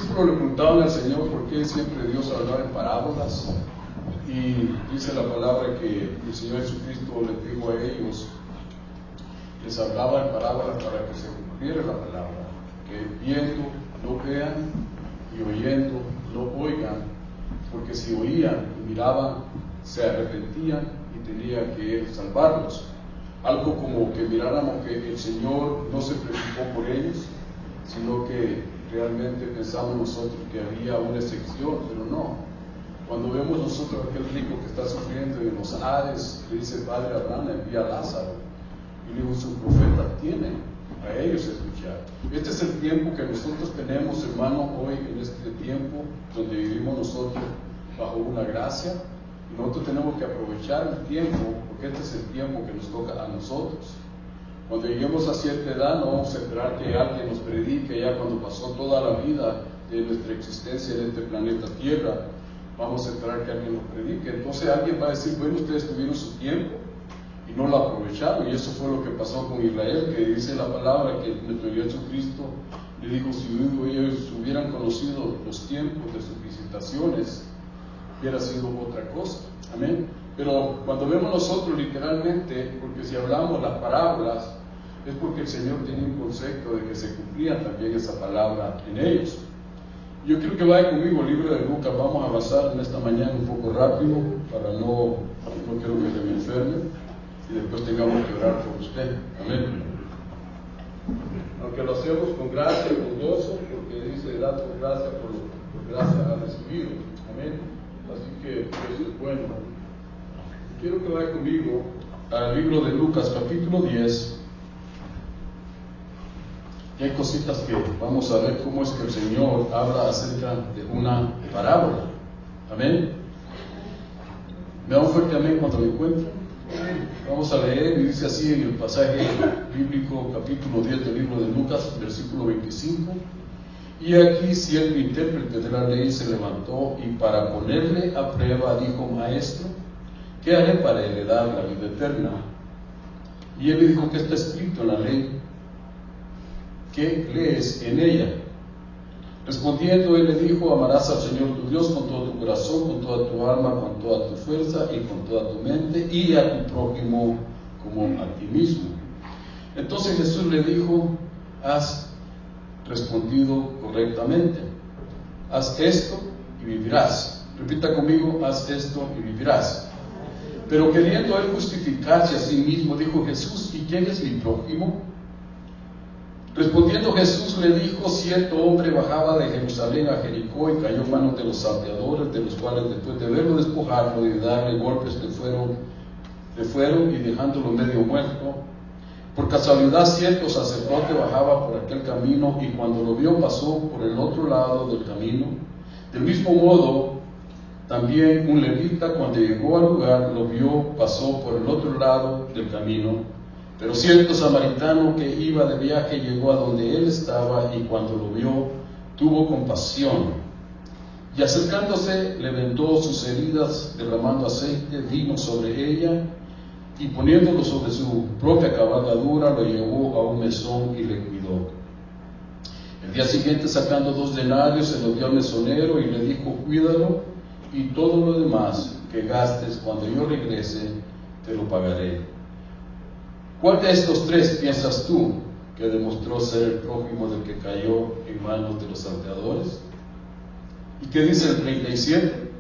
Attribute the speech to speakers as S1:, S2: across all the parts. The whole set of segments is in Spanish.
S1: discípulos le preguntaban al Señor por qué siempre Dios hablaba en parábolas, y dice la palabra que el Señor Jesucristo les dijo a ellos, les hablaba en parábolas para que se cumpliera la palabra, que viendo no vean y oyendo no oigan, porque si oían y miraban se arrepentían y tenía que salvarlos. Algo como que miráramos que el Señor no se preocupó por ellos, sino que realmente pensamos nosotros que había una excepción, pero no. Cuando vemos nosotros a aquel rico que está sufriendo en los Hades, le dice Padre Abraham, envía a Lázaro, y le dijo, sus profetas tienen a ellos escuchar. Este es el tiempo que nosotros tenemos, hermano, hoy en este tiempo donde vivimos nosotros bajo una gracia, y nosotros tenemos que aprovechar el tiempo, porque este es el tiempo que nos toca a nosotros. Cuando lleguemos a cierta edad no vamos a esperar que alguien nos predique ya cuando pasó toda la vida de nuestra existencia en este planeta Tierra. Vamos a esperar que alguien nos predique. Entonces alguien va a decir, bueno, ustedes tuvieron su tiempo y no lo aprovecharon, y eso fue lo que pasó con Israel, que dice la palabra que nuestro Dios Jesucristo le dijo, si ellos hubieran conocido los tiempos de sus visitaciones, hubiera sido otra cosa. Amén. Pero cuando vemos nosotros literalmente, porque si hablamos las parábolas, es porque el Señor tenía un concepto de que se cumplía también esa palabra en ellos. Yo quiero que vaya conmigo al libro de Lucas. Vamos a avanzar en esta mañana un poco rápido, para no quiero que se me enferme y después tengamos que orar por usted. Amén. Aunque lo hacemos con gracia y con gozo, porque dice, dad por gracia, por gracia ha recibido. Amén. Así que eso es bueno. Quiero que vaya conmigo al libro de Lucas, capítulo 10. Y hay cositas que vamos a ver cómo es que el Señor habla acerca de una parábola. Amén. Me da un fuerte amén cuando lo encuentren. Vamos a leer, y dice así en el pasaje bíblico, capítulo 10 del libro de Lucas, versículo 25. Y aquí cierto intérprete de la ley se levantó y para ponerle a prueba dijo, Maestro, ¿qué haré para heredar la vida eterna? Y él le dijo, ¿qué está escrito en la ley? ¿Qué lees en ella? Respondiendo, él le dijo, amarás al Señor tu Dios con todo tu corazón, con toda tu alma, con toda tu fuerza y con toda tu mente, y a tu prójimo como a ti mismo. Entonces Jesús le dijo, has respondido correctamente. Haz esto y vivirás. Repita conmigo, haz esto y vivirás. Pero queriendo él justificarse a sí mismo, dijo Jesús, ¿y quién es mi prójimo? Respondiendo Jesús le dijo, cierto hombre bajaba de Jerusalén a Jericó y cayó en manos de los salteadores, de los cuales después de verlo despojarlo y de darle golpes le fueron y dejándolo medio muerto. Por casualidad cierto sacerdote bajaba por aquel camino y cuando lo vio pasó por el otro lado del camino. Del mismo modo, también un levita cuando llegó al lugar lo vio, pasó por el otro lado del camino. Pero cierto samaritano que iba de viaje llegó a donde él estaba y cuando lo vio tuvo compasión. Y acercándose le vendó sus heridas, derramando aceite, vino sobre ella y poniéndolo sobre su propia cabalgadura lo llevó a un mesón y le cuidó. El día siguiente, sacando 2 denarios, se lo dio al mesonero y le dijo, cuídalo y todo lo demás que gastes cuando yo regrese te lo pagaré. ¿Cuál de estos 3 piensas tú que demostró ser el prójimo del que cayó en manos de los salteadores? ¿Y qué dice el 37?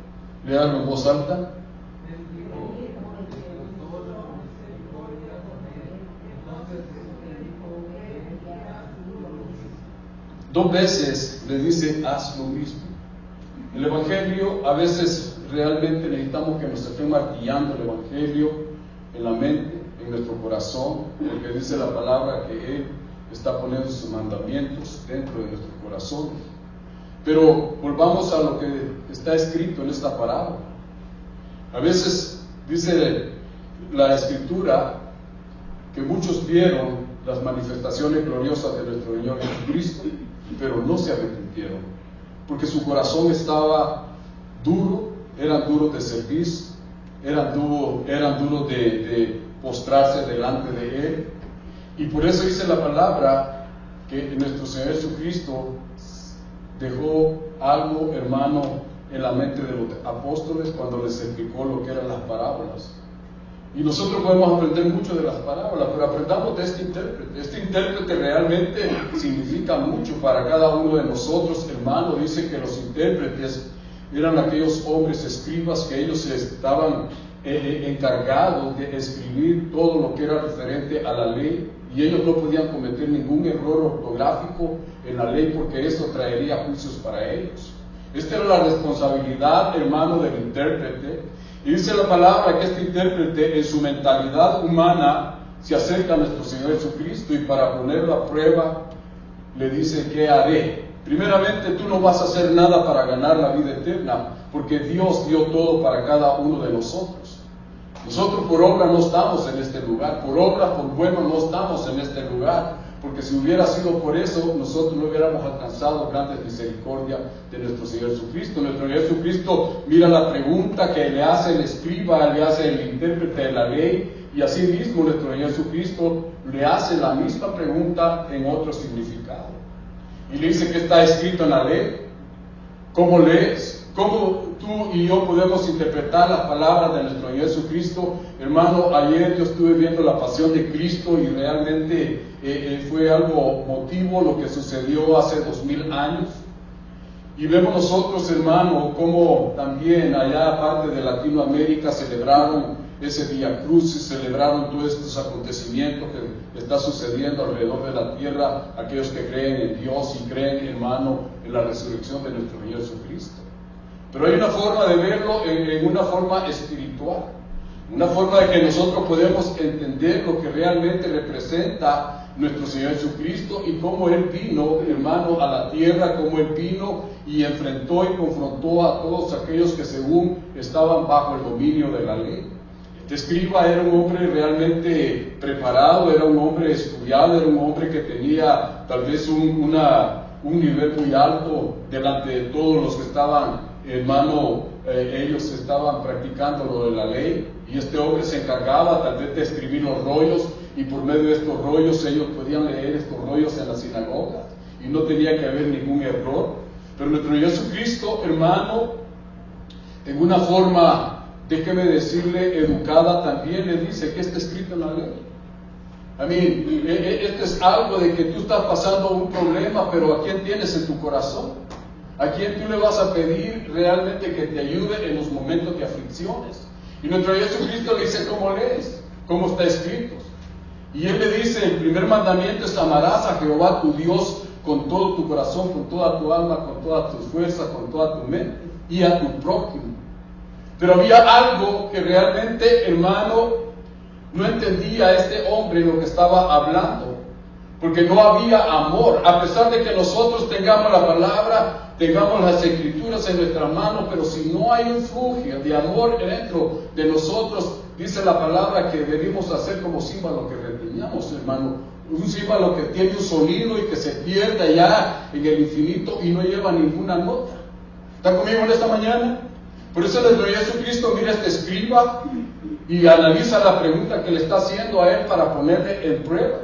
S1: Léalo en voz alta. Dos veces le dice, haz lo mismo. El Evangelio, a veces realmente necesitamos que nos estén martillando el Evangelio en la mente, en nuestro corazón, porque dice la palabra que Él está poniendo sus mandamientos dentro de nuestro corazón. Pero volvamos a lo que está escrito en esta parábola. A veces dice la Escritura que muchos vieron las manifestaciones gloriosas de nuestro Señor Jesucristo, pero no se arrepintieron, porque su corazón estaba duro, eran duros de servir, eran duros de postrarse delante de Él. Y por eso dice la palabra que nuestro Señor Jesucristo dejó algo, hermano, en la mente de los apóstoles cuando les explicó lo que eran las parábolas. Y nosotros podemos aprender mucho de las parábolas, pero aprendamos de este intérprete. Este intérprete realmente significa mucho para cada uno de nosotros, hermano. Dice que los intérpretes eran aquellos hombres escribas que ellos estaban encargados de escribir todo lo que era referente a la ley, y ellos no podían cometer ningún error ortográfico en la ley porque eso traería juicios para ellos. Esta era la responsabilidad, hermano, del intérprete. Y dice la palabra que este intérprete en su mentalidad humana se acerca a nuestro Señor Jesucristo y para ponerlo a prueba le dice: ¿qué haré? Primeramente, tú no vas a hacer nada para ganar la vida eterna, porque Dios dio todo para cada uno de nosotros. Nosotros por obra no estamos en este lugar, por obra, por bueno no estamos en este lugar, porque si hubiera sido por eso, nosotros no hubiéramos alcanzado grandes misericordia de nuestro Señor Jesucristo. Nuestro Señor Jesucristo mira la pregunta que le hace el escriba, le hace el intérprete de la ley, y así mismo nuestro Señor Jesucristo le hace la misma pregunta en otro significado. Y le dice: ¿qué está escrito en la ley? ¿Cómo lees? ¿Cómo tú y yo podemos interpretar las palabras de nuestro Señor Jesucristo? Hermano, ayer yo estuve viendo la pasión de Cristo y realmente fue algo emotivo lo que sucedió hace 2000 años. Y vemos nosotros, hermano, cómo también allá, aparte de Latinoamérica, celebraron ese Vía Crucis, celebraron todos estos acontecimientos que está sucediendo alrededor de la tierra, aquellos que creen en Dios y creen, hermano, en la resurrección de nuestro Señor Jesucristo. Pero hay una forma de verlo en una forma espiritual, una forma de que nosotros podemos entender lo que realmente representa nuestro Señor Jesucristo y cómo Él vino, hermano, a la tierra, cómo Él vino y enfrentó y confrontó a todos aquellos que según estaban bajo el dominio de la ley. Este escriba era un hombre realmente preparado, era un hombre estudiado, era un hombre que tenía tal vez un nivel muy alto delante de todos los que estaban, hermano, ellos estaban practicando lo de la ley, y este hombre se encargaba tal vez de escribir los rollos, y por medio de estos rollos ellos podían leer estos rollos en la sinagoga y no tenía que haber ningún error. Pero nuestro Jesucristo, hermano, en una forma, déjeme decirle, educada, también le dice: ¿qué está escrito en la ley? Esto es algo de que tú estás pasando un problema, pero ¿a quién tienes en tu corazón? ¿A quién tú le vas a pedir realmente que te ayude en los momentos de aflicciones? Y nuestro Jesucristo le dice: ¿cómo lees? ¿Cómo está escrito? Y Él le dice: el primer mandamiento es: amarás a Jehová tu Dios con todo tu corazón, con toda tu alma, con todas tus fuerzas, con toda tu mente, y a tu prójimo. Pero había algo que realmente, hermano, no entendía este hombre lo que estaba hablando, porque no había amor. A pesar de que nosotros tengamos la palabra, tengamos las escrituras en nuestras manos, pero si no hay un flujo de amor dentro de nosotros, dice la palabra que debemos hacer como címbalo que reteníamos, hermano, un címbalo que tiene un sonido y que se pierde allá en el infinito y no lleva ninguna nota. ¿Está conmigo en esta mañana? Por eso nuestro Jesucristo mira a este escriba y analiza la pregunta que le está haciendo a él para ponerle en prueba.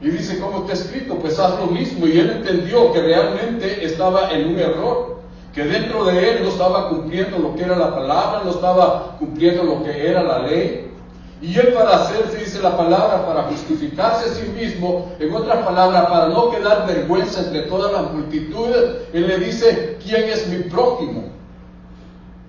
S1: Y dice: ¿cómo está escrito? Pues haz lo mismo. Y él entendió que realmente estaba en un error, que dentro de él no estaba cumpliendo lo que era la palabra, no estaba cumpliendo lo que era la ley. Y él, para hacerse, dice la palabra, para justificarse a sí mismo, en otras palabras, para no quedar vergüenza entre todas las multitudes, él le dice: ¿quién es mi prójimo?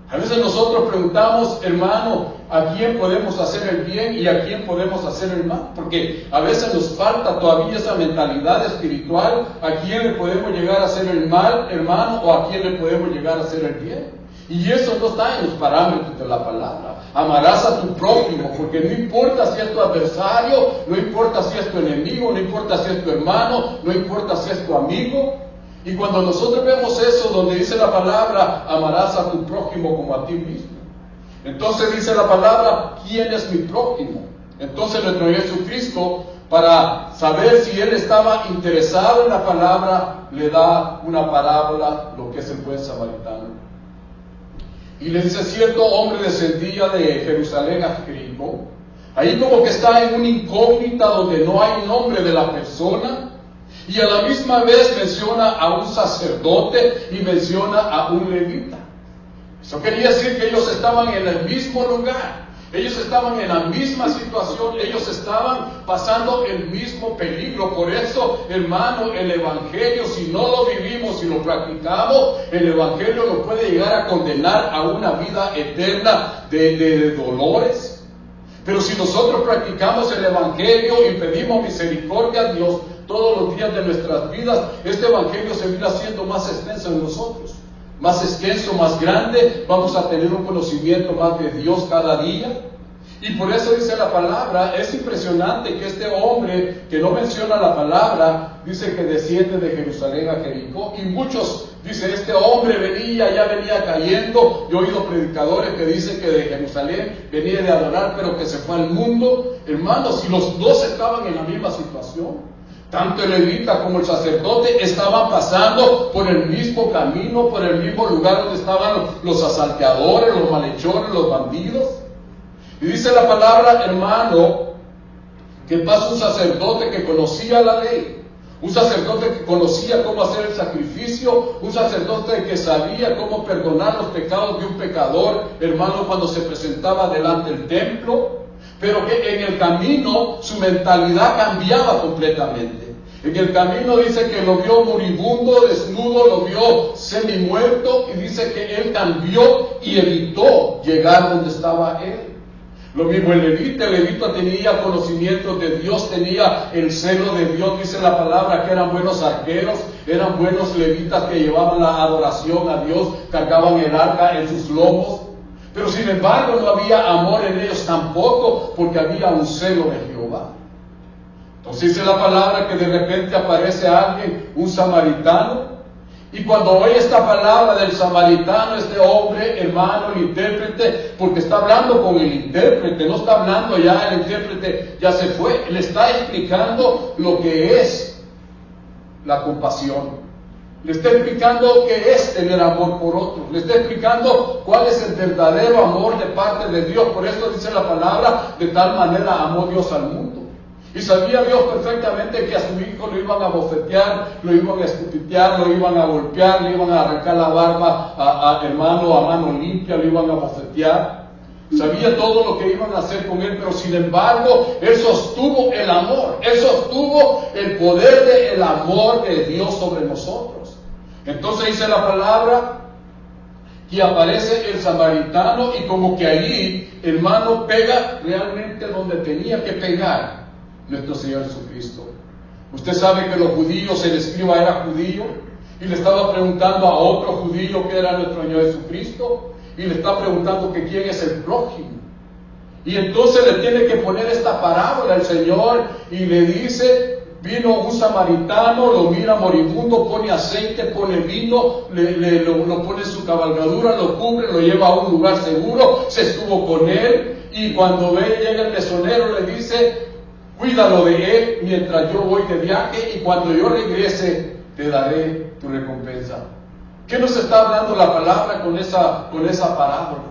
S1: A veces nosotros preguntamos, hermano, ¿a quién podemos hacer el bien y a quién podemos hacer el mal? Porque a veces nos falta todavía esa mentalidad espiritual. ¿A quién le podemos llegar a hacer el mal, hermano, o a quién le podemos llegar a hacer el bien? Y eso no está en los parámetros de la palabra. Amarás a tu prójimo, porque no importa si es tu adversario, no importa si es tu enemigo, no importa si es tu hermano, no importa si es tu amigo. Y cuando nosotros vemos eso, donde dice la palabra: amarás a tu prójimo como a ti mismo, entonces dice la palabra: ¿quién es mi prójimo? Entonces nuestro Jesucristo, para saber si él estaba interesado en la palabra, le da una parábola, lo que es el buen samaritano. Y le dice: cierto hombre descendía de Jerusalén a Jericó. Ahí como que está en una incógnita donde no hay nombre de la persona. Y a la misma vez menciona a un sacerdote y menciona a un levita. Eso quería decir que ellos estaban en el mismo lugar. Ellos estaban en la misma situación, ellos estaban pasando el mismo peligro. Por eso, hermano, el Evangelio, si no lo vivimos, si lo practicamos, el Evangelio nos puede llegar a condenar a una vida eterna de dolores. Pero si nosotros practicamos el Evangelio y pedimos misericordia a Dios todos los días de nuestras vidas, este Evangelio se irá haciendo más extenso en nosotros. Más extenso, más grande, vamos a tener un conocimiento más de Dios cada día. Y por eso dice la palabra, es impresionante que este hombre, que no menciona la palabra, dice que desciende de Jerusalén a Jericó. Y muchos, dice, este hombre ya venía cayendo. Yo he oído predicadores que dicen que de Jerusalén venía de adorar, pero que se fue al mundo. Hermanos, si los dos estaban en la misma situación, tanto el levita como el sacerdote estaban pasando por el mismo camino, por el mismo lugar donde estaban los asalteadores, los malhechores, los bandidos. Y dice la palabra, hermano, que pasa un sacerdote que conocía la ley, un sacerdote que conocía cómo hacer el sacrificio, un sacerdote que sabía cómo perdonar los pecados de un pecador, hermano, cuando se presentaba delante del templo. Pero que en el camino su mentalidad cambiaba completamente. En el camino dice que lo vio moribundo, desnudo, lo vio semi-muerto, y dice que él cambió y evitó llegar donde estaba él. Lo mismo el levita tenía conocimiento de Dios, tenía el celo de Dios. Dice la palabra que eran buenos arqueros, eran buenos levitas que llevaban la adoración a Dios, cargaban el arca en sus lomos. Pero sin embargo no había amor en ellos tampoco, porque había un celo de Jehová. Entonces dice la palabra que de repente aparece alguien, un samaritano, y cuando oye esta palabra del samaritano, este hombre, hermano, el intérprete, porque está hablando con el intérprete, no está hablando ya, el intérprete ya se fue, le está explicando lo que es la compasión. Le está explicando qué es tener amor por otros. Le está explicando cuál es el verdadero amor de parte de Dios. Por eso dice la palabra, de tal manera amó Dios al mundo. Y sabía Dios perfectamente que a su hijo lo iban a bofetear, lo iban a escupitear, lo iban a golpear, le iban a arrancar la barba a hermano a mano limpia, lo iban a bofetear. Sabía todo lo que iban a hacer con él, pero sin embargo, él sostuvo el amor, él sostuvo el poder del amor de Dios sobre nosotros. Entonces dice la palabra que aparece el samaritano y como que allí, hermano, pega realmente donde tenía que pegar nuestro Señor Jesucristo. Usted sabe que los judíos, el escriba era judío y le estaba preguntando a otro judío que era nuestro Señor Jesucristo. Y le está preguntando que quién es el prójimo. Y entonces le tiene que poner esta parábola al Señor y le dice, vino un samaritano, lo mira moribundo, pone aceite, pone vino, lo pone en su cabalgadura, lo cubre, lo lleva a un lugar seguro, se estuvo con él y cuando llega el mesonero le dice, cuídalo de él mientras yo voy de viaje y cuando yo regrese te daré tu recompensa. ¿Qué nos está hablando la palabra con esa parábola?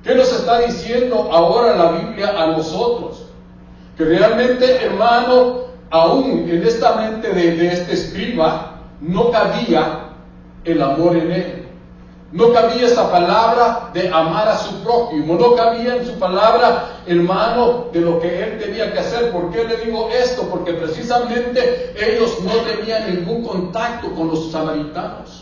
S1: ¿Qué nos está diciendo ahora la Biblia a nosotros? Que realmente, hermano, aún en esta mente de este escriba, no cabía el amor en él. No cabía esa palabra de amar a su prójimo. No cabía en su palabra, hermano, de lo que él tenía que hacer. ¿Por qué le digo esto? Porque precisamente ellos no tenían ningún contacto con los samaritanos.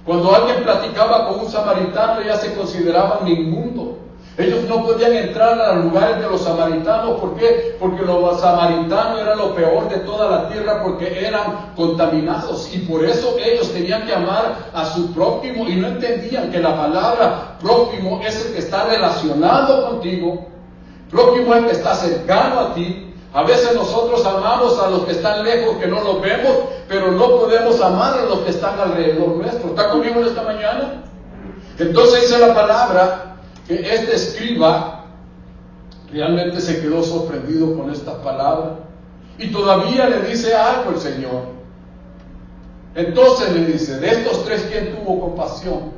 S1: Cuando alguien platicaba con un samaritano ya se consideraban inmundos. Ellos no podían entrar a los lugares de los samaritanos. ¿Por qué? Porque los samaritanos eran lo peor de toda la tierra porque eran contaminados. Y por eso ellos tenían que amar a su prójimo y no entendían que la palabra prójimo es el que está relacionado contigo. Prójimo es el que está cercano a ti. A veces nosotros amamos a los que están lejos, que no los vemos, pero no podemos amar a los que están alrededor nuestro. ¿Está conmigo en esta mañana? Entonces dice la palabra que este escriba realmente se quedó sorprendido con esta palabra y todavía le dice algo el Señor. Entonces le dice, de estos tres, ¿quién tuvo compasión?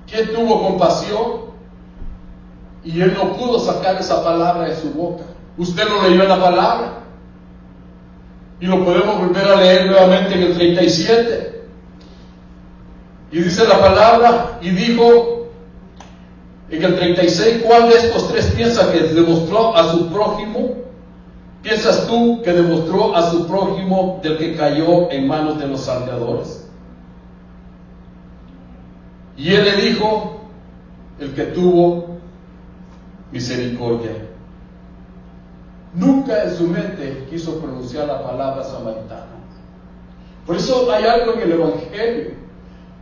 S1: ¿Quién tuvo compasión? Y él no pudo sacar esa palabra de su boca. Usted lo leyó en la palabra. Y lo podemos volver a leer nuevamente en el 37. Y dice la palabra, y dijo en el 36, ¿cuál de estos tres piensa que demostró a su prójimo? ¿Piensas tú que demostró a su prójimo del que cayó en manos de los salteadores? Y él le dijo, el que tuvo misericordia. Nunca en su mente quiso pronunciar la palabra samaritano. Por eso hay algo en el Evangelio.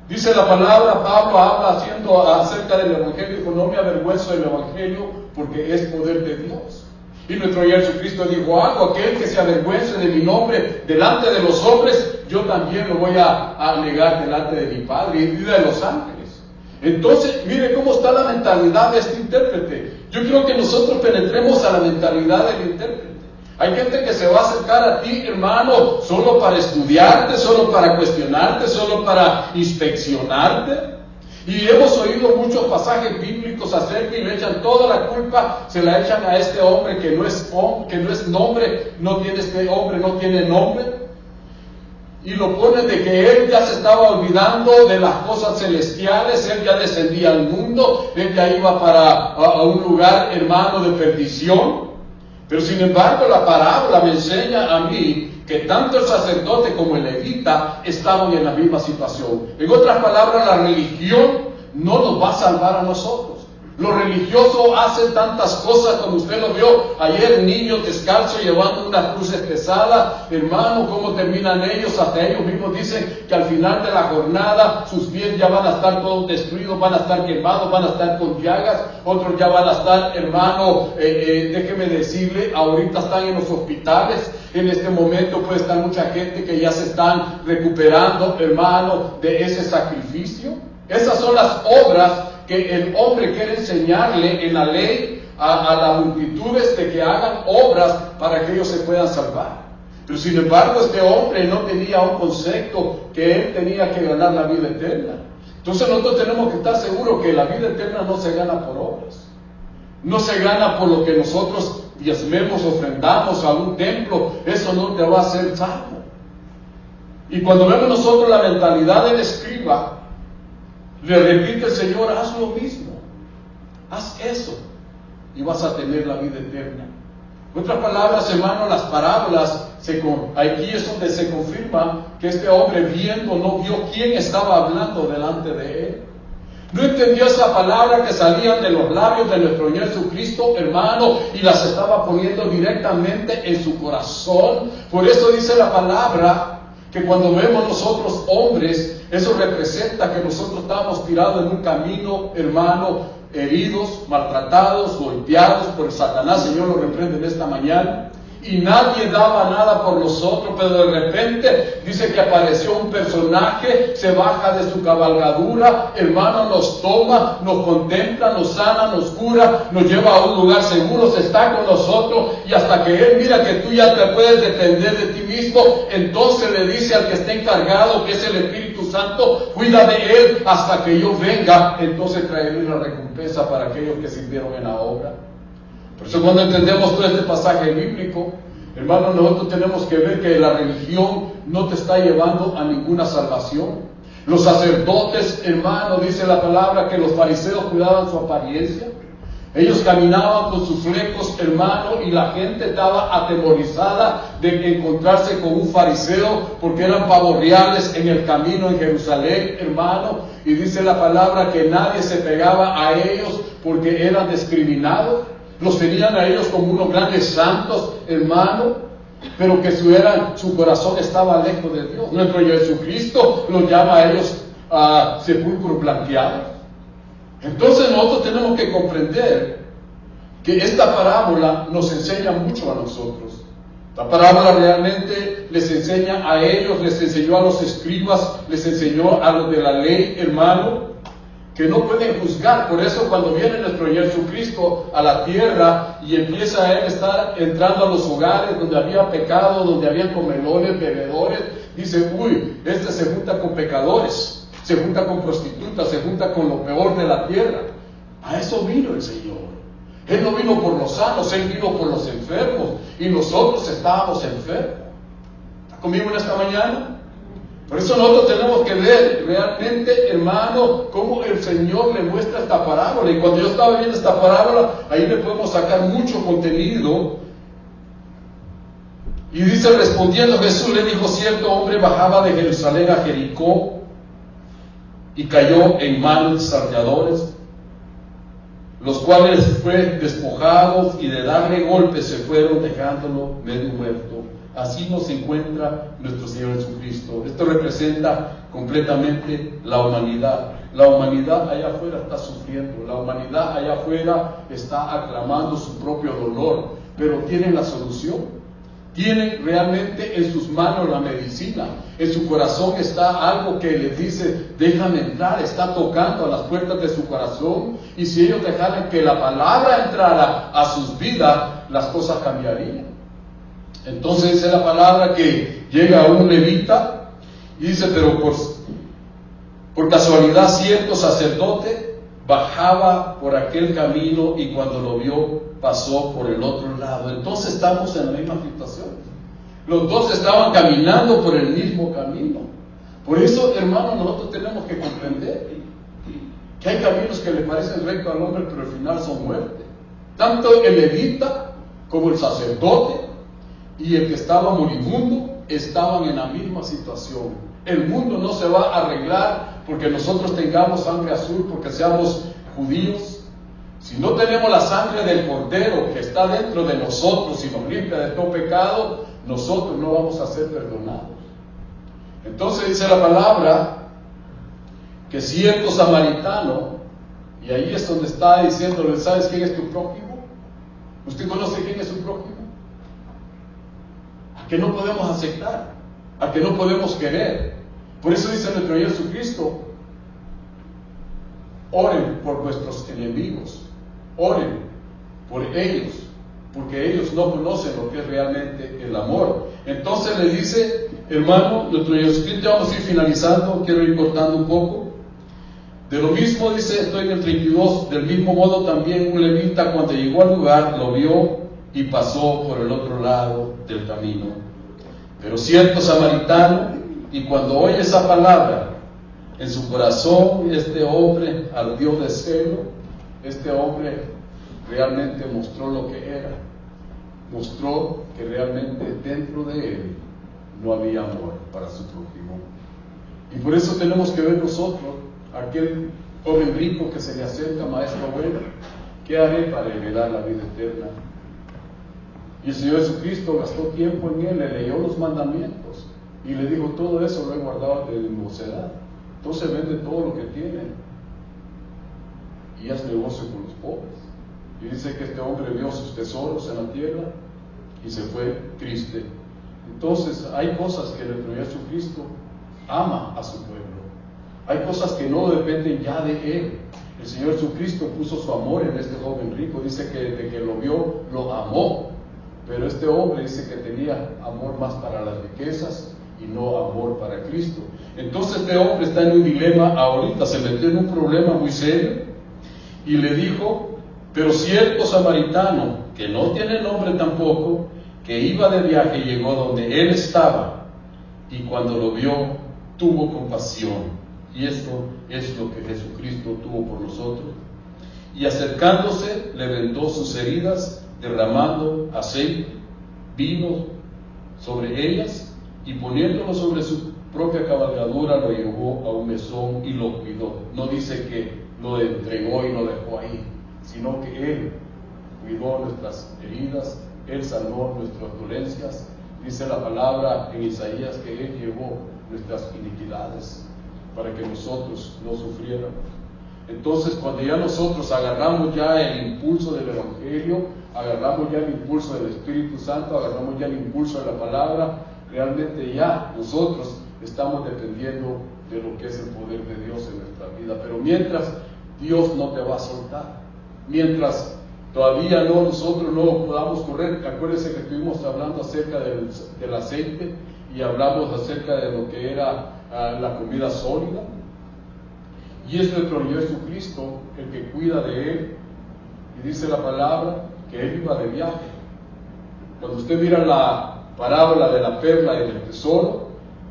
S1: Dice la palabra, Pablo habla acerca del Evangelio, dijo, no me avergüenzo del Evangelio porque es poder de Dios. Y nuestro Jesucristo dijo algo, aquel que se avergüence de mi nombre delante de los hombres, yo también lo voy a negar delante de mi Padre y de los ángeles. Entonces, mire cómo está la mentalidad de este intérprete. Yo creo que nosotros penetremos a la mentalidad del intérprete. Hay gente que se va a acercar a ti, hermano, solo para estudiarte, solo para cuestionarte, solo para inspeccionarte. Y hemos oído muchos pasajes bíblicos acerca y le echan toda la culpa, se la echan a este hombre que no es nombre, este hombre no tiene nombre. Y lo ponen de que él ya se estaba olvidando de las cosas celestiales, él ya descendía al mundo, él ya iba a un lugar, hermano, de perdición. Pero sin embargo la parábola me enseña a mí que tanto el sacerdote como el levita estaban en la misma situación. En otras palabras, la religión no nos va a salvar a nosotros. Los religiosos hacen tantas cosas, como usted lo vio ayer, niños descalzos llevando unas cruces pesadas. Hermano, ¿cómo terminan ellos? Hasta ellos mismos dicen que al final de la jornada sus pies ya van a estar todos destruidos, van a estar quemados, van a estar con llagas. Otros ya van a estar, hermano, déjeme decirle, ahorita están en los hospitales. En este momento puede estar mucha gente que ya se están recuperando, hermano, de ese sacrificio. Esas son las obras que el hombre quiere enseñarle en la ley a las multitudes, de que hagan obras para que ellos se puedan salvar. Pero sin embargo este hombre no tenía un concepto que él tenía que ganar la vida eterna. Entonces nosotros tenemos que estar seguros que la vida eterna no se gana por obras. No se gana por lo que nosotros diezmemos, ofrendamos a un templo. Eso no te va a hacer salvo. Y cuando vemos nosotros la mentalidad del escriba, le repite el Señor, haz lo mismo, haz eso y vas a tener la vida eterna. En otras palabras, hermano, las parábolas, aquí es donde se confirma que este hombre viendo no vio quién estaba hablando delante de él. No entendió esa palabra que salían de los labios de nuestro Jesucristo, hermano, y las estaba poniendo directamente en su corazón. Por eso dice la palabra que cuando vemos nosotros hombres, eso representa que nosotros estamos tirados en un camino, hermano, heridos, maltratados, golpeados por el Satanás. Señor lo reprende en esta mañana. Y nadie daba nada por nosotros, pero de repente dice que apareció un personaje, se baja de su cabalgadura, hermano, nos toma, nos contempla, nos sana, nos cura, nos lleva a un lugar seguro, se está con nosotros, y hasta que Él mira que tú ya te puedes depender de ti mismo, entonces le dice al que está encargado, que es el Espíritu Santo, cuida de Él hasta que yo venga, entonces traeré una recompensa para aquellos que sirvieron en la obra. Por eso cuando entendemos todo este pasaje bíblico, hermano, nosotros tenemos que ver que la religión no te está llevando a ninguna salvación. Los sacerdotes, hermano, dice la palabra que los fariseos cuidaban su apariencia. Ellos caminaban con sus flecos, hermano, y la gente estaba atemorizada de encontrarse con un fariseo porque eran pavos reales en el camino en Jerusalén, hermano. Y dice la palabra que nadie se pegaba a ellos porque eran discriminados. Los tenían a ellos como unos grandes santos, hermano, pero que su corazón estaba lejos de Dios. Nuestro Jesucristo los llama a ellos sepulcros blanqueados. Entonces nosotros tenemos que comprender que esta parábola nos enseña mucho a nosotros. La parábola realmente les enseña a ellos, les enseñó a los escribas, les enseñó a los de la ley, hermano, que no pueden juzgar. Por eso cuando viene nuestro Jesucristo a la tierra y empieza a Él estar entrando a los hogares donde había pecado, donde había comelones, bebedores, dice, este se junta con pecadores, se junta con prostitutas, se junta con lo peor de la tierra. A eso vino el Señor. Él no vino por los sanos, Él vino por los enfermos, y nosotros estábamos enfermos. conmigo en esta mañana? Por eso nosotros tenemos que ver realmente, hermano, cómo el Señor le muestra esta parábola. Y cuando yo estaba viendo esta parábola, ahí le podemos sacar mucho contenido. Y dice, respondiendo Jesús, le dijo: cierto hombre bajaba de Jerusalén a Jericó y cayó en manos de salteadores, los cuales fue despojados y de darle golpes se fueron, dejándolo medio muerto. Así nos encuentra nuestro Señor Jesucristo. Esto representa completamente la humanidad. La humanidad allá afuera está sufriendo, la humanidad allá afuera está aclamando su propio dolor, pero tienen la solución. Tienen realmente en sus manos la medicina. En su corazón está algo que les dice: déjame entrar. Está tocando a las puertas de su corazón. Y si ellos dejaran que la palabra entrara a sus vidas, las cosas cambiarían. Entonces dice la palabra que llega un levita y dice: pero por casualidad cierto sacerdote bajaba por aquel camino, y cuando lo vio pasó por el otro lado. Entonces estamos en la misma situación. Los dos estaban caminando por el mismo camino. Por eso, hermanos, nosotros tenemos que comprender que hay caminos que le parecen rectos al hombre, pero al final son muerte. Tanto el levita como el sacerdote y el que estaba moribundo estaban en la misma situación. El mundo no se va a arreglar porque nosotros tengamos sangre azul, porque seamos judíos. Si no tenemos la sangre del Cordero que está dentro de nosotros y nos limpia de todo pecado, nosotros no vamos a ser perdonados. Entonces dice la palabra que cierto samaritano, y ahí es donde está diciéndole: ¿sabes quién es tu prójimo? ¿Usted conoce quién es su prójimo? A que no podemos aceptar, a que no podemos querer. Por eso dice nuestro Señor Jesucristo: oren por vuestros enemigos, oren por ellos, porque ellos no conocen lo que es realmente el amor. Entonces le dice, hermano, nuestro Señor Jesucristo, ya vamos a ir finalizando, quiero ir cortando un poco. De lo mismo dice, estoy en el 32, del mismo modo también un levita, cuando llegó al lugar, lo vio y pasó por el otro lado del camino. Pero cierto samaritano, y cuando oye esa palabra, en su corazón este hombre ardió de celo. Este hombre realmente mostró lo que era, mostró que realmente dentro de él no había amor para su prójimo. Y por eso tenemos que ver nosotros, aquel joven rico que se le acerca: maestro bueno, ¿qué haré para heredar la vida eterna? Y el Señor Jesucristo gastó tiempo en él, le leyó los mandamientos y le dijo: todo eso lo he guardado desde mi mocedad. Entonces vende todo lo que tiene y haz negocio con los pobres. Y dice que este hombre vio sus tesoros en la tierra y se fue triste. Entonces hay cosas que el Señor Jesucristo ama a su pueblo. Hay cosas que no dependen ya de él. El Señor Jesucristo puso su amor en este joven rico. Dice que desde que lo vio, lo amó. Pero este hombre dice que tenía amor más para las riquezas y no amor para Cristo. Entonces este hombre está en un dilema ahorita, se metió en un problema muy serio y le dijo: pero cierto samaritano, que no tiene nombre tampoco, que iba de viaje, llegó donde él estaba, y cuando lo vio tuvo compasión. Y esto es lo que Jesucristo tuvo por nosotros. Y acercándose le vendó sus heridas, derramando aceite, vino sobre ellas, y poniéndolo sobre su propia cabalgadura lo llevó a un mesón y lo cuidó. No dice que lo entregó y lo dejó ahí, sino que él cuidó nuestras heridas, él sanó nuestras dolencias. Dice la palabra en Isaías que él llevó nuestras iniquidades para que nosotros no sufriéramos. Entonces, cuando ya nosotros agarramos ya el impulso del Evangelio, agarramos ya el impulso del Espíritu Santo, agarramos ya el impulso de la palabra, realmente ya nosotros estamos dependiendo de lo que es el poder de Dios en nuestra vida. Pero mientras, Dios no te va a soltar. Mientras todavía nosotros no podamos correr. Acuérdense que estuvimos hablando acerca del aceite y hablamos acerca de lo que era la comida sólida. Y es nuestro Señor Jesucristo el que cuida de él. Y dice la palabra que él iba de viaje. Cuando usted mira la parábola de la perla y del tesoro,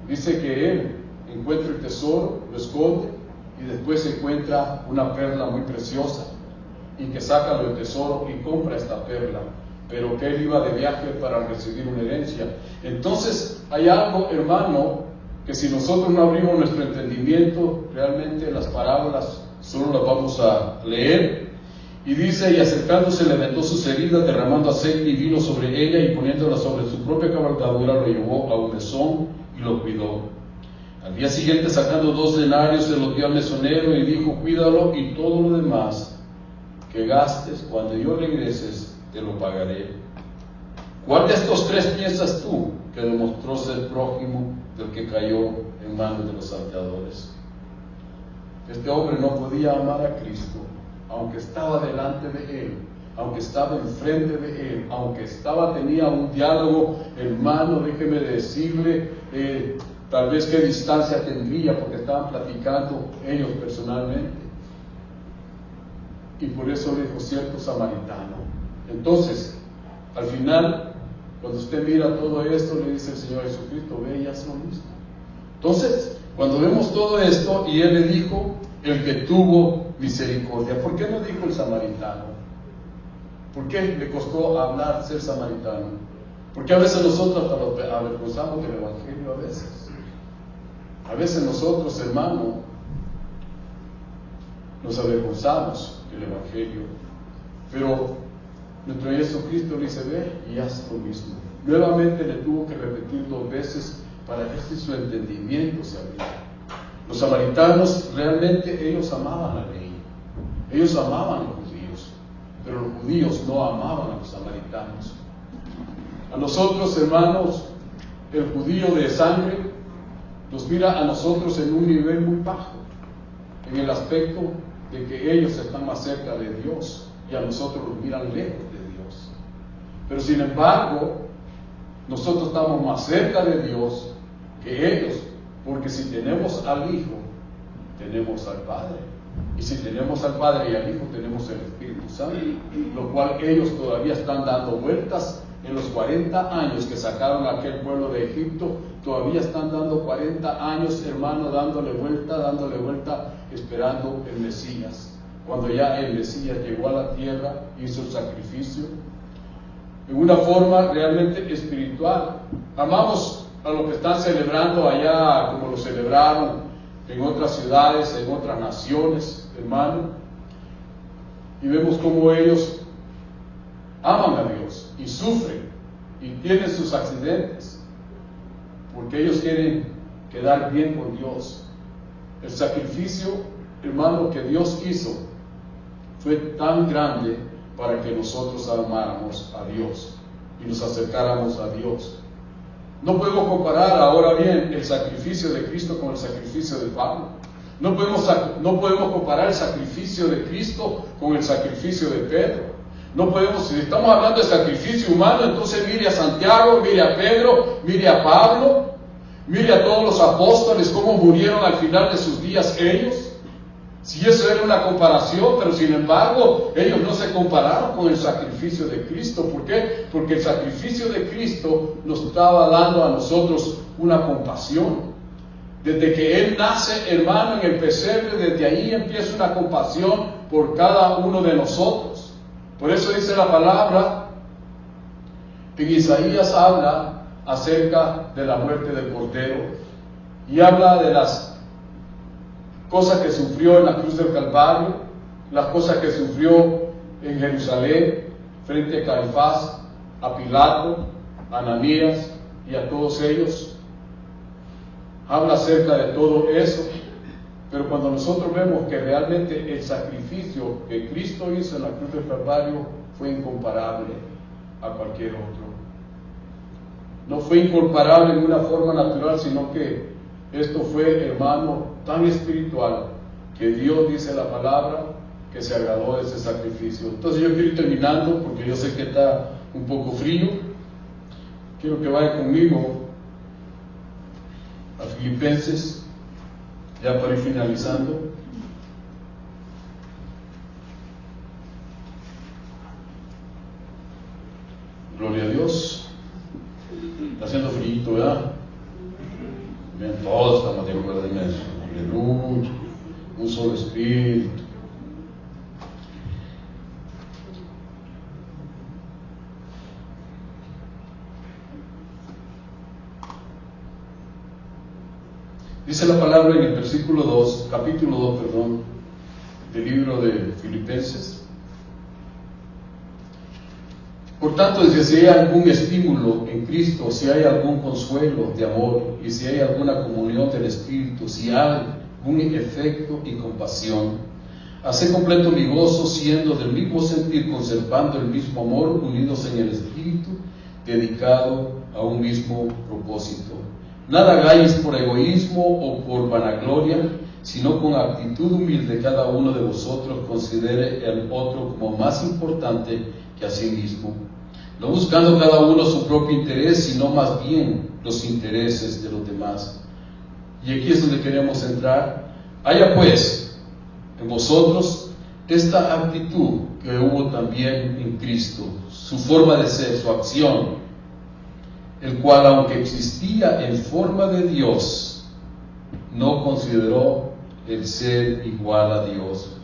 S1: dice que él encuentra el tesoro, lo esconde y después encuentra una perla muy preciosa y que saca del tesoro y compra esta perla, pero que él iba de viaje para recibir una herencia. Entonces hay algo, hermano, que si nosotros no abrimos nuestro entendimiento, realmente las parábolas solo las vamos a leer. Y dice, y acercándose le vendó sus heridas, derramando aceite y vino sobre ella, y poniéndola sobre su propia cabalgadura, lo llevó a un mesón y lo cuidó. Al día siguiente, sacando 2 denarios, se los dio al mesonero y dijo, cuídalo, y todo lo demás que gastes, cuando yo regreses, te lo pagaré. ¿Cuál de estos 3 piensas tú que demostró ser prójimo del que cayó en manos de los salteadores? Este hombre no podía amar a Cristo, aunque estaba delante de él, aunque estaba enfrente de él, aunque tenía un diálogo. Hermano, déjeme decirle, tal vez qué distancia tendría, porque estaban platicando ellos personalmente. Y por eso le dijo cierto samaritano. Entonces, al final, cuando usted mira todo esto, le dice el Señor Jesucristo, ve y haz lo mismo. Entonces, cuando vemos todo esto, y él le dijo, el que tuvo misericordia. ¿Por qué no dijo el samaritano? ¿Por qué le costó hablar ser samaritano? Porque a veces nosotros hasta avergonzamos del Evangelio a veces. A veces nosotros, hermano, nos avergonzamos del Evangelio. Pero nuestro Jesucristo le dice, ve y haz lo mismo. Nuevamente le tuvo que repetir 2 veces para ver si su entendimiento se abría. Los samaritanos realmente ellos amaban la ley, ellos amaban a los judíos, pero los judíos no amaban a los samaritanos. A nosotros, hermanos, el judío de sangre nos mira a nosotros en un nivel muy bajo, en el aspecto de que ellos están más cerca de Dios y a nosotros nos miran lejos de Dios. Pero sin embargo, nosotros estamos más cerca de Dios que ellos, porque si tenemos al Hijo, tenemos al Padre. Y si tenemos al Padre y al Hijo, tenemos el Espíritu Santo, lo cual ellos todavía están dando vueltas. En los 40 años que sacaron a aquel pueblo de Egipto, todavía están dando 40 años, hermano, dándole vuelta, esperando el Mesías. Cuando ya el Mesías llegó a la tierra, hizo el sacrificio, en una forma realmente espiritual. Amamos a lo que están celebrando allá, como lo celebraron en otras ciudades, en otras naciones, hermano, y vemos cómo ellos aman a Dios y sufren y tienen sus accidentes porque ellos quieren quedar bien con Dios. El sacrificio, hermano, que Dios hizo fue tan grande para que nosotros amáramos a Dios y nos acercáramos a Dios. No podemos comparar ahora bien el sacrificio de Cristo con el sacrificio de Pablo. No podemos comparar el sacrificio de Cristo con el sacrificio de Pedro. No podemos, si estamos hablando de sacrificio humano, entonces mire a Santiago, mire a Pedro, mire a Pablo, mire a todos los apóstoles, cómo murieron al final de sus días ellos. Si eso era una comparación, pero sin embargo, ellos no se compararon con el sacrificio de Cristo. ¿Por qué? Porque el sacrificio de Cristo nos estaba dando a nosotros una compasión. Desde que Él nace, hermano, en el pesebre, desde ahí empieza una compasión por cada uno de nosotros. Por eso dice la palabra, en Isaías habla acerca de la muerte del Cordero y habla de las cosas que sufrió en la cruz del Calvario, las cosas que sufrió en Jerusalén frente a Caifás, a Pilato, a Ananías y a todos ellos. Habla acerca de todo eso. Pero cuando nosotros vemos que realmente el sacrificio que Cristo hizo en la cruz del Calvario fue incomparable a cualquier otro. No fue incomparable en una forma natural, sino que esto fue, hermano, tan espiritual que Dios, dice la palabra, que se agradó de ese sacrificio. Entonces yo quiero ir terminando, porque yo sé que está un poco frío. Quiero que vaya conmigo a Filipenses, ya para ir finalizando. Gloria a Dios. La poquito, ¿verdad? Bien, todos estamos de acuerdo en eso. Aleluya. Un solo espíritu. Dice la palabra en el versículo 2, capítulo 2, perdón, del libro de Filipenses. Por tanto, si hay algún estímulo en Cristo, si hay algún consuelo de amor, y si hay alguna comunión del Espíritu, si hay algún efecto y compasión, haced completo mi gozo, siendo del mismo sentir, conservando el mismo amor, unidos en el Espíritu, dedicado a un mismo propósito. Nada hagáis por egoísmo o por vanagloria, sino con actitud humilde cada uno de vosotros considere al otro como más importante que a sí mismo, no buscando cada uno su propio interés, sino más bien los intereses de los demás. Y aquí es donde queremos entrar. Haya pues en vosotros esta actitud que hubo también en Cristo, su forma de ser, su acción, el cual, aunque existía en forma de Dios, no consideró el ser igual a Dios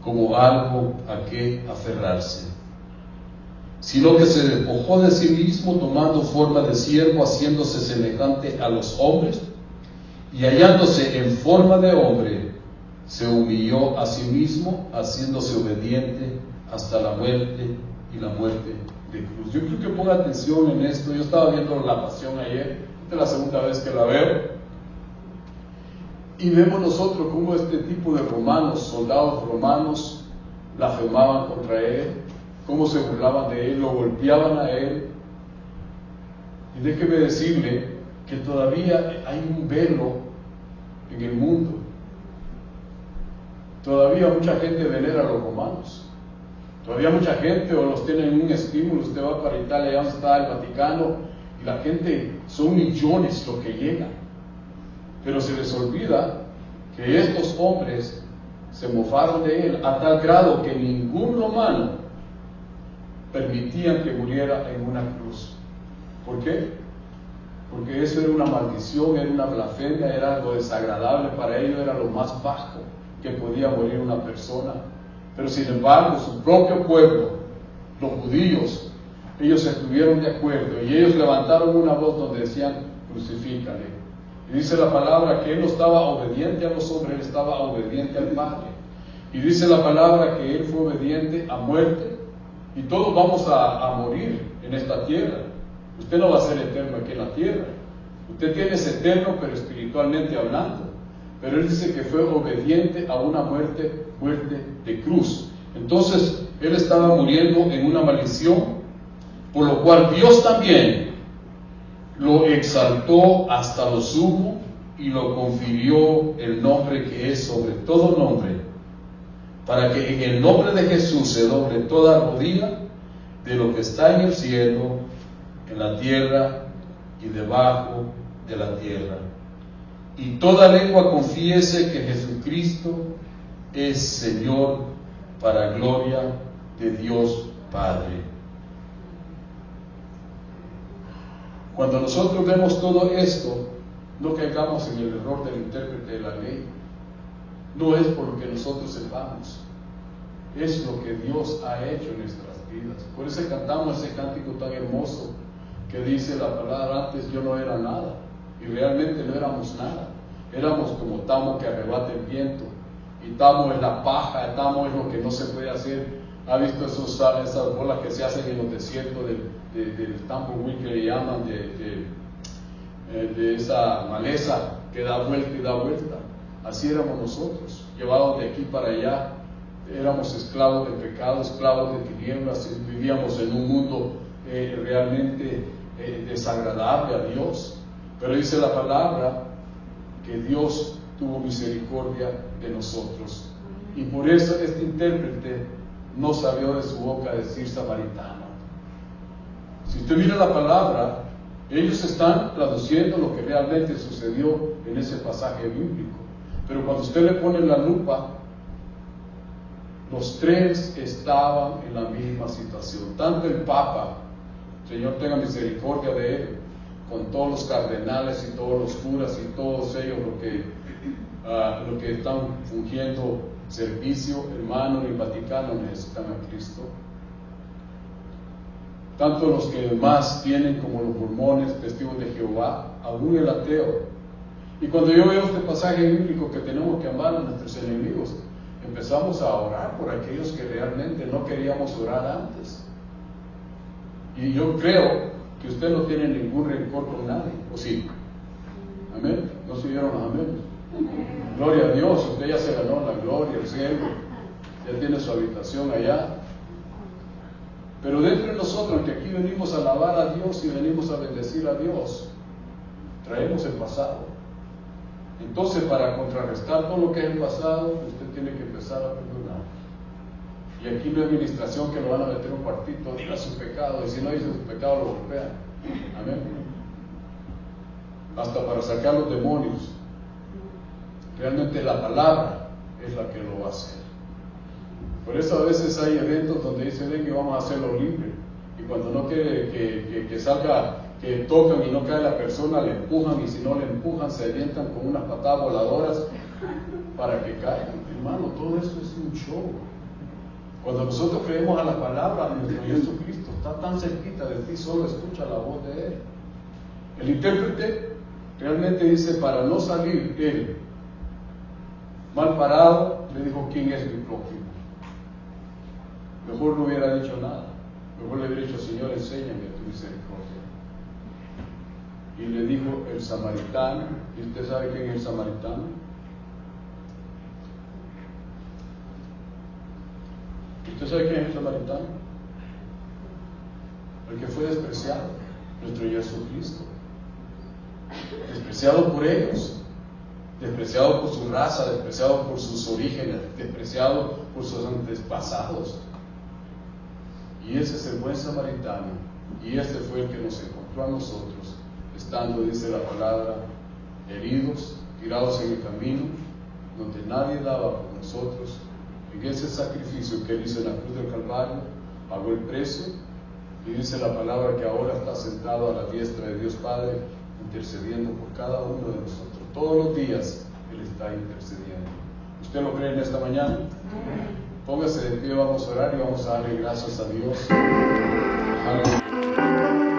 S1: como algo a que aferrarse, sino que se despojó de sí mismo, tomando forma de siervo, haciéndose semejante a los hombres, y hallándose en forma de hombre, se humilló a sí mismo, haciéndose obediente hasta la muerte y la muerte de cruz. Yo creo que ponga atención en esto. Yo estaba viendo La Pasión ayer, esta es la segunda vez que la veo, y vemos nosotros cómo este tipo de romanos, soldados romanos, blasfemaban contra él, cómo se burlaban de él, lo golpeaban a él. Y déjeme decirle que todavía hay un velo en el mundo. Todavía mucha gente venera a los romanos. Todavía mucha gente, o los tienen un estímulo. Usted va para Italia, allá donde está el Vaticano, y la gente, son millones los que llegan. Pero se les olvida que estos hombres se mofaron de él a tal grado que ningún romano permitían que muriera en una cruz. ¿Por qué? Porque eso era una maldición, era una blasfemia, era algo desagradable para ellos, era lo más bajo que podía morir una persona. Pero sin embargo, su propio pueblo, los judíos, ellos estuvieron de acuerdo y ellos levantaron una voz donde decían: crucifícale. Y dice la palabra que él no estaba obediente a los hombres, él estaba obediente al Padre. Y dice la palabra que él fue obediente a muerte. Y todos vamos a morir en esta tierra. Usted no va a ser eterno aquí en la tierra. Usted tiene ese eterno, pero espiritualmente hablando. Pero él dice que fue obediente a una muerte de cruz. Entonces, él estaba muriendo en una maldición, por lo cual Dios también lo exaltó hasta lo sumo y lo confirió el nombre que es sobre todo nombre, para que en el nombre de Jesús se doble toda rodilla de lo que está en el cielo, en la tierra y debajo de la tierra, y toda lengua confiese que Jesucristo es Señor, para gloria de Dios Padre. Cuando nosotros vemos todo esto, no caigamos en el error del intérprete de la ley. No es por lo que nosotros sepamos, es lo que Dios ha hecho en nuestras vidas. Por eso cantamos ese cántico tan hermoso que dice la palabra: antes yo no era nada, y realmente no éramos nada. Éramos como tamo que arrebata el viento, y tamo es la paja, tamo es lo que no se puede hacer. ¿Ha visto esas bolas que se hacen en los desiertos del tumbleweed que le llaman, de esa maleza que da vuelta y da vuelta? Así éramos nosotros, llevados de aquí para allá. Éramos esclavos del pecado, esclavos de tinieblas, vivíamos en un mundo realmente desagradable a Dios. Pero dice la palabra que Dios tuvo misericordia de nosotros, y por eso este intérprete no salió de su boca decir samaritano. Si usted mira la palabra, ellos están traduciendo lo que realmente sucedió en ese pasaje bíblico, pero cuando usted le pone la lupa, los tres estaban en la misma situación. Tanto el Papa, Señor tenga misericordia de él, con todos los cardenales y todos los curas y todos ellos los que están fungiendo servicio, hermano, en el Vaticano necesitan a Cristo. Tanto los que más tienen como los mormones, testigos de Jehová, aún el ateo. Y cuando yo veo este pasaje bíblico que tenemos que amar a nuestros enemigos, empezamos a orar por aquellos que realmente no queríamos orar antes. Y yo creo que usted no tiene ningún rencor con nadie, ¿o sí? Amén. ¿No se dieron amén? Gloria a Dios, usted ya se ganó la gloria, el cielo, ya tiene su habitación allá. Pero dentro de nosotros, que aquí venimos a alabar a Dios y venimos a bendecir a Dios, traemos el pasado. Entonces, para contrarrestar todo lo que es el pasado, usted tiene que empezar a perdonar. Y aquí no hay administración que lo van a meter en un cuartito, diga su pecado, y si no dice su pecado, lo golpean. Amén. Hasta para sacar los demonios. Realmente la palabra es la que lo va a hacer. Por eso a veces hay eventos donde dicen, ven que vamos a hacerlo libre. Y cuando no quiere que salga, que tocan y no cae la persona, le empujan, y si no le empujan, se avientan con unas patadas voladoras para que caigan. Hermano, todo eso es un show. Cuando nosotros creemos a la palabra de nuestro Jesucristo, está tan cerquita de ti, solo escucha la voz de Él. El intérprete realmente dice, para no salir él mal parado, le dijo, ¿quién es mi prójimo? Mejor no hubiera dicho nada. Mejor le hubiera dicho, Señor, enséñame tu misericordia. Y le dijo el samaritano. ¿Y usted sabe quién es el samaritano? ¿Usted sabe quién es el samaritano? El que fue despreciado, nuestro Jesucristo. Despreciado por ellos, despreciado por su raza, despreciado por sus orígenes, despreciado por sus antepasados. Y ese es el buen samaritano, y este fue el que nos encontró a nosotros, estando, dice la palabra, heridos, tirados en el camino, donde nadie daba por nosotros. En ese sacrificio que él hizo en la cruz del Calvario, pagó el precio, y dice la palabra que ahora está sentado a la diestra de Dios Padre, intercediendo por cada uno de nosotros. Todos los días Él está intercediendo. ¿Usted lo cree en esta mañana? Póngase de pie, vamos a orar y vamos a darle gracias a Dios. Aleluya.